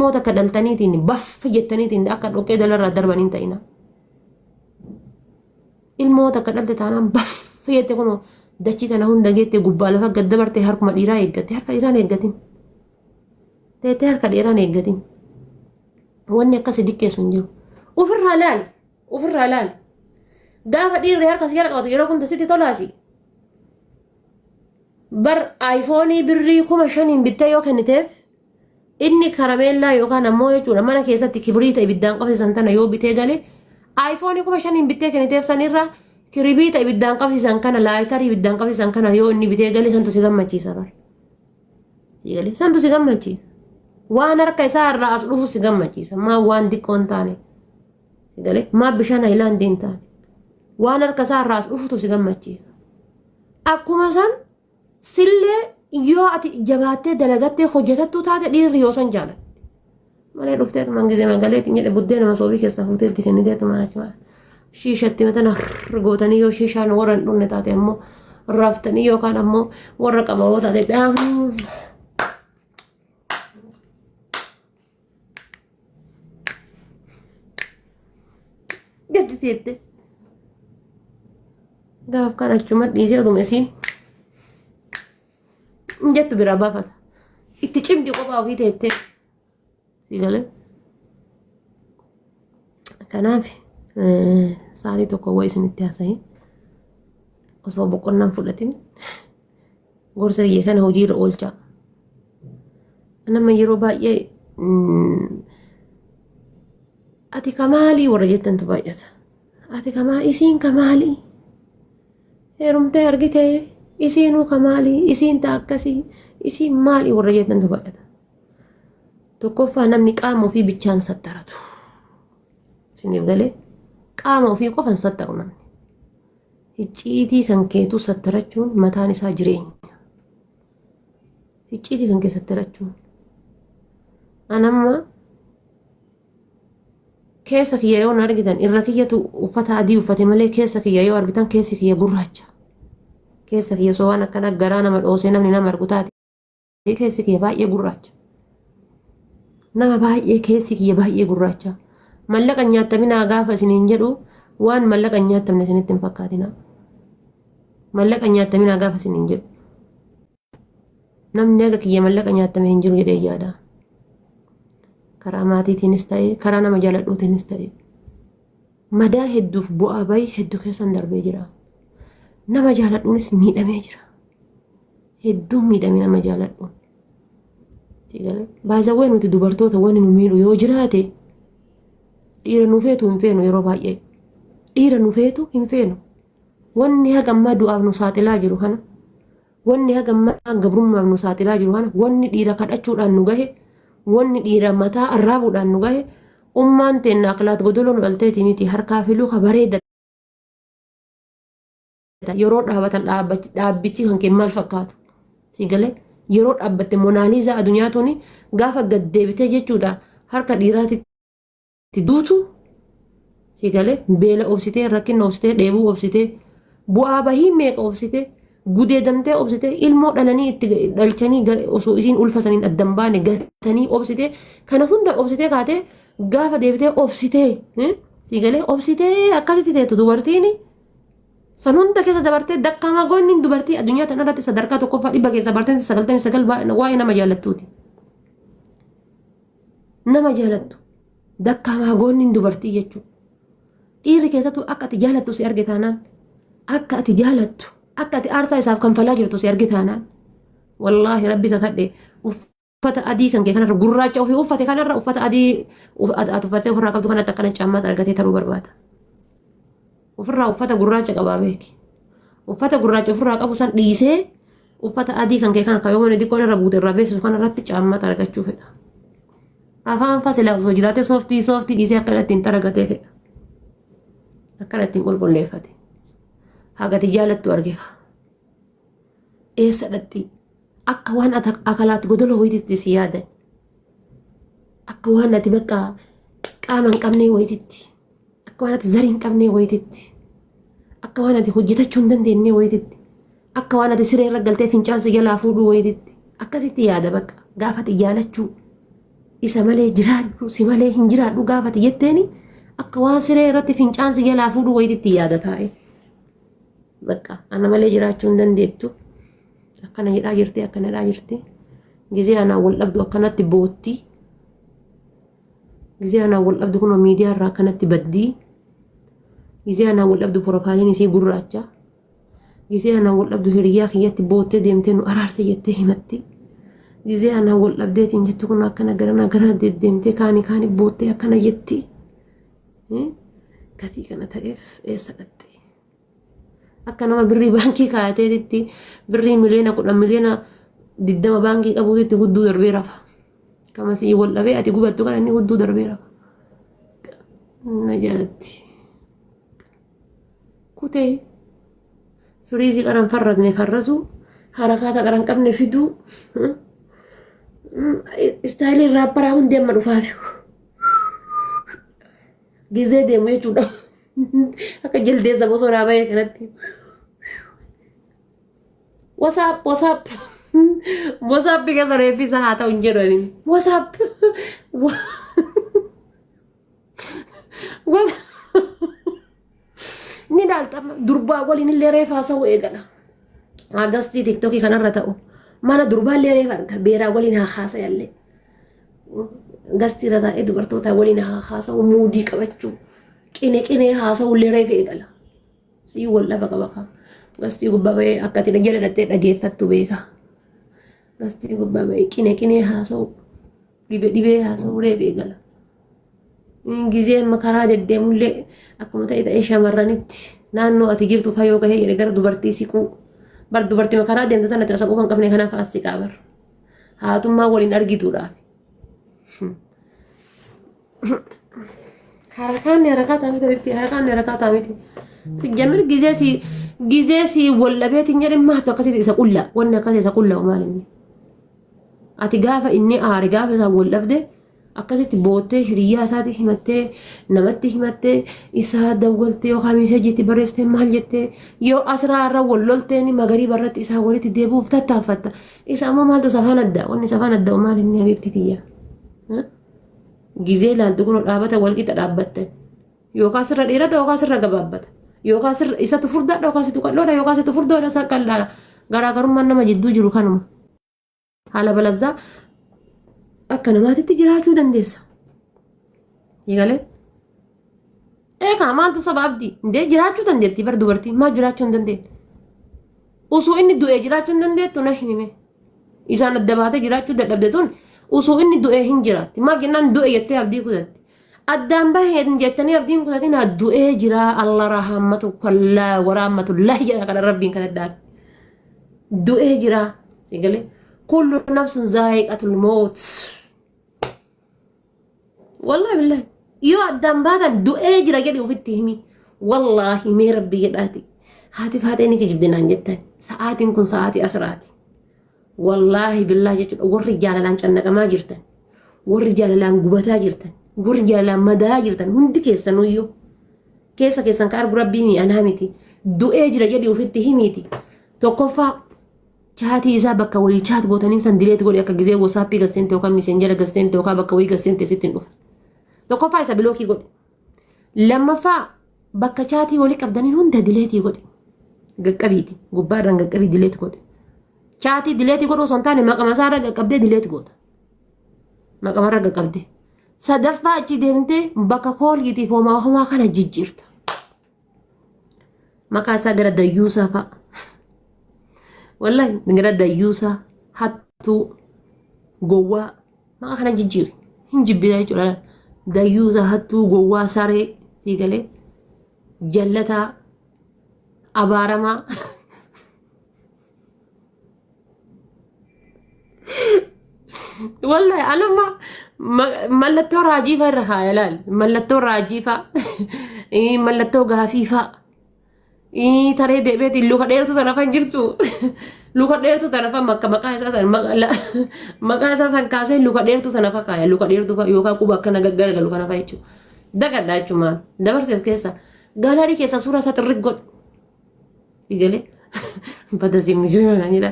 ilmoota akka dhaltaniitiin baffa jettaniitiin akka dhoqqee dalarraa darbaniin ta'ina. Ilmoota akka dhalte taanaan baffa jette kun dachii tana hunda geettee gubbaa lafa gad dabarte harkuma dhiiraa eeggate. Harka dhiiraan eeggatin. Teettee harka dhiiraan eeggatin. Wanni akkasii diqqeessu hin jiru. Ofirraa laali. Ofirraa laali. Gaafa dhiirri harka si jala qabatu yeroo kun sitti tolaasi. Bar aayifoonii birrii 5,000 bittee yoo kenniteef inni karameellaa yookaan ammoo jechuudha mana keessatti kibriita ibiddaan qabsiisan tana yoo bitee galee aayifoonii 5,000 bittee kenniteef sanirraa kiribiita ibiddaan qabsiisan kana laayitarii ibiddaan qabsiisan kana yoo inni bitee galee santu si gammachiisa bar. Santu si gammachiisa. Waan harka isaa irraa as dhufu si gammachiisa. Maa waan xiqqoon taane. Maa bishaan haayilaandii hin taane. Waan harka isaa irraa as dhufutu si gammachiisa. Akkuma san sillee yoo ati jabaattee dalagattee hojjetattuu taate dhiirri yoo san jaalatti. Malee dhufteetu mangizee magaleetti jedhe buddeena masoobii keessaa fuuteetti kenniteetu mana cimaa. Shiishatti matana gootanii yoo shiishaan warra hin dhunne taate ammoo raaftanii yookaan ammoo warra qabawoo taate gadi teette. Gaaf kan achuma dhiisee oduma isiin jettu biraa baafata. Itti cimti kophaa ofii teettee. Si galee. Kanaaf sa'aatii tokko waa isinitti haasa'e osoo boqonnaan fudhatin gorsa kiyya kana hojiirra oolchaa. Nama yeroo baay'ee ati kamaalii warra jettantu baay'ata. Ati kamaalii isiin kamaalii heerumtee argitee isiinuu kamaalii isiin ta'a akkasii isiin maalii warra jettantu baay'ata. Tokkoffaa namni qaama ofii bichaan sattaratu. Isiniif galee qaama ofii qofan sattaru namni. Icciitii kan keetu sattarachuun mataan isaa jireenya. Icciitii kan kee sattarachuun. Anamma keessa kiyya yoo argitan irra kiyyatu uffata adii uffate malee keessa kiyya yoo argitan keessi kiyya gurraacha. Keessa kiyya soo waan akkana garaa nama dhoosee namni nama argu taate keessi kiyya baay'ee gurraacha. Nama baay'ee keessi kiyya baay'ee gurraacha. Mallaqa nyaattaminaa gaafa isiniin jedhu waan mallaqa nyaattamne isinitti hin fakkaatina. Mallaqa nyaattaminaa gaafa isiniin jedhu. Namni aga kiyya mallaqa nyaattame hin jiru jedhee yaada. Karaa maatiitiinis ta'e karaa nama jaaladhuutiinis ta'e madaa hedduuf bu'aa bayii hedduu keessan darbee jira. Nama jaaladhuunis miidhamee jira. Hedduun miidhamee nama jaaladhuun. Baay'ee nuti dubartoota waan nu miidhu yoo jiraate dhiira nu feetu hin feenu yeroo baay'ee. Dhiira nu feetu hin feenu. Wanni haga ammaa du'aaf nu saaxilaa jiru kana. Wanni haga ammaa gabrummaaf nu saaxilaa jiru kana. Wanni dhiira kadhachuudhaan nu gahe. Wanni dhiira mataa arraabuudhaan nu gahe. Ummaan teenna akhlaat godoloon galteeti miti harkaa fi luka bareeda. Yeroo dhaabatan dhaabbichi kan kee maal fakkaatu. Si galee yeroo dhaabbatte Monaaliizaa addunyaatuuni gaafa gad deebitee jechuudha harka dhiiraatitti duutu. Si galee beela obsitee rakkina obsitee dheebuu obsitee bu'aa bahii meeqa obsitee gudeedamtee obsitee ilmoo dhalanii itti dhalchanii osoo isiin ulfasaniin addan baane gatanii obsitee kana hunda obsitee kaatee gaafa deebitee obsitee si galee obsitee akkasitti teetu dubartiin san hunda keessa dabartee dakkaamaa goonni dubartii addunyaa tana irratti sadarkaa tokkoffaa 100 keessa barteen 99 waa'ee nama jaalattuuti. Nama jaalattu dakkaamaa goonni dubartii jechuudha. Dhiirri keessattuu akka ati jaalattu si arge taanaan akka ati jaalattu akka ati aarsaa isaaf kanfalaa jirtu si arge taanaan wallaahi rabbi kakadhe uffata adii kan kee kanarra gurraacha ofii uffate kanarra uffata adii ati uffattee ofirraa qabdu kanatti akkana caammaa argatee ta'uu barbaada. Ofirraa uffata gurraacha qabaa beeki. Uffata gurraacha ofirraa qabu san dhiisee uffata adii kan kee kana kaayyoomani xiqqoon irra buute irraa beeksisu kanarratti caammaa argachuu fedha. Afaan fasilaa osoo jiraate sooftii dhiisee akkana ittiin xaragatee fedha. Akkana ittiin qulqulleeffate. Hagati jaalattu argefa. Eessa dhatti akka waan akalaat godoloo wayititti si yaadan. Akka waan ati bakka qaama hin qabnee wayititti. Akka waan ati zarii hin qabnee wayititti. Akka waan ati hojjetachuu hin dandeenye wayititti. Akka waan ati siree irra galtee fincaan si jalaa fuudhuu wayititti. Akkasitti yaada bakka gaafa ati jaalachuu isa malee jiraadhu si malee hin jiraadhu gaafate jetteeni akka waan siree irratti fincaan si jalaa fuudhu wayititti yaada taa'e. Bakka ana malee jiraachuu hin dandeettu. Akkana jedhaa jirti akkana jedhaa jirti. Gizee anaa wal dhabdu akkanatti bootti. Gizee anaa wal dhabdu kun miidiyaa irraa akkanatti baddii. Gizee anaa wal dhabdu piroofaayiliin isii gurraacha. Gizee anaa wal dhabdu hiriyaa kiyyatti boottee deemtee nu araarse jettee himatti. Gizee anaa wal dhabdeetiin jettu kun akkana gara deemtee kaanii boottee akkana jetti. Gatii kana ta'eef eessa dhatti? Akka nama birrii baankii kaayateetitti birrii miliyoona 10 miliyoona 20 baankii qabuutitti gudduu darbee rafa. Kama sii wal dhabee ati gubattu kana inni gudduu darbee rafa. Najaatti. Kutee firiizii qaran farratne farrasu harakaata qaran qabne fiduu istaayilii raapparaa hundi amma dhufaafi. Gizee deemu jechuudha. Akka jaldeessa bosonaa bahee kanatti. WhatsApp keessa reeffisa haa ta'u hin jedhaniin. WhatsApp ni dhaaltama durbaa waliin illee reefaa sa'u eegala. Agastii tiktokii kanarra ta'u mana durbaa illee reefa arga beeraa waliin haa haasa'allee. Gastiirra taa'ee dubartoota waliin haa haasa'u muudii qabachuu. Qinee haasa'u illee reefa eegala. Sii wal dhaba qaba kaa. Gastii gubbaa bahee akka ati jala dhattee dhageeffattu beeka. Gastii gubbaa bahee qinee haasa'u dhibee haasa'u reefa eegala. Gizeen makaraa deddeemullee akkuma ta'e shamarranitti naannoo ati jirtu fayyoo gahee jedhe gara dubartii siquu. Bar dubartii makaraa deemtu sana ati saquu kan qabne kanaaf as siqaa bar. Haatummaa waliin argituudhaaf. Harakaan miti. Sijjamir gizee si wallabeetiin jedhe maatu akkasii isa qulla. Wanni akkasii isa qulla maal inni. Ati gaafa inni aare gaafa isaa wallabde akkasitti boottee hiriyyaa isaati himattee namatti himattee isaa dawwaltee yookaan miseejiitti barreessitee maal jettee yoo asirraa irra wallolteen magarii barratti isaa walitti deebi'uuf tattaaffatta. Isa ammoo maaltu safaan addaa wanni safaan addaa maal inni habiibti tiyya. Gizee ilaaltu kun dhaabata walqixa dhaabbatte yookaan sirra dheerata yookaan sirra gabaabbata yookaan sirra isatu furdaadha yookaan situ qal'oodha yookaan situ furdoodha isa qal'aadha garaagarummaan nama jidduu jiru kanuma haala balazzaa akka namaatitti jiraachuu dandeessa. Eegalee eegaa maaltu sabaabdi indee jiraachuu dandeetti bar dubartii maal jiraachuu hin dandeetti osoo inni du'ee jiraachuu hin dandeettu na himime isaan adda baatee jiraachuu dadhabde tun osoo inni du'ee hin jiraatti maaf jennaan du'e jettee abdii kutatti addaan bahee jettanii abdiin kutatiin du'ee jira Allah rahammatu kallaa waraammatullah jedha kana rabbiin kana addaati du'ee jira eegalee kullu nafsun zaa'iqatul mawt والله بالله يو أدم بعد دعاء جرا جري وفي التهمي والله ما ربي يداتي هاتي فاتيني كجبدنا جدا ساعات كن ساعاتي أسراتي والله بالله جت والرجال لان جنك ما جرتن والرجال لان جبتا جرتن والرجال لان مدى جرتن هندي كيسا نويو كيسا كارب ربيني أنا همتي دعاء جرا جري وفي التهميتي توقفا Chaati isaa bakka walii chaat gootanii san dileet godhe akka gizee WhatsApp gassente yookaan messenger gassente yookaan bakka wayii gassente sittin dhufu. Tokkoffaa isa bilookii godhe. Lammaffaa bakka chaatii walii qabdanii hunda dileetii godhe. Gaqqabiiti gubbaarraan gaqqabii dileet godhe. Chaatii dileetii godhu osoo hin taane maqama isaarra gaqqabdee dileet goota. Maqamarra gaqqabdee. Sadaffaa achi deemtee bakka kooliitiif homaa kana jijjiirta. Maqaa isaa gara dayyuusaa fa'a. والله نقدر دايوسا حتو جوا ما خلنا نجيب هنجيب بداية ولا دايوسا حتو جوا ساري سيقلي جلتا أبارما والله أنا ما ملتو راجيفة الرخايلال ملتو راجيفة إيه ملتو غافيفة ini tarii deebi'eeti luka dheertu sana fan jirtu luka dheertu sana fan maqaa isaa san kaasee luka dheertu sana fa kaaya luka dheertu fa yookaan quba akkana gaggaraagalu kana fa jechuudha dagadhaa jechuudha dabarseef keessa gaalaarii keessa suuraa isaa xirri godhu eegalee bada simu jiru jedha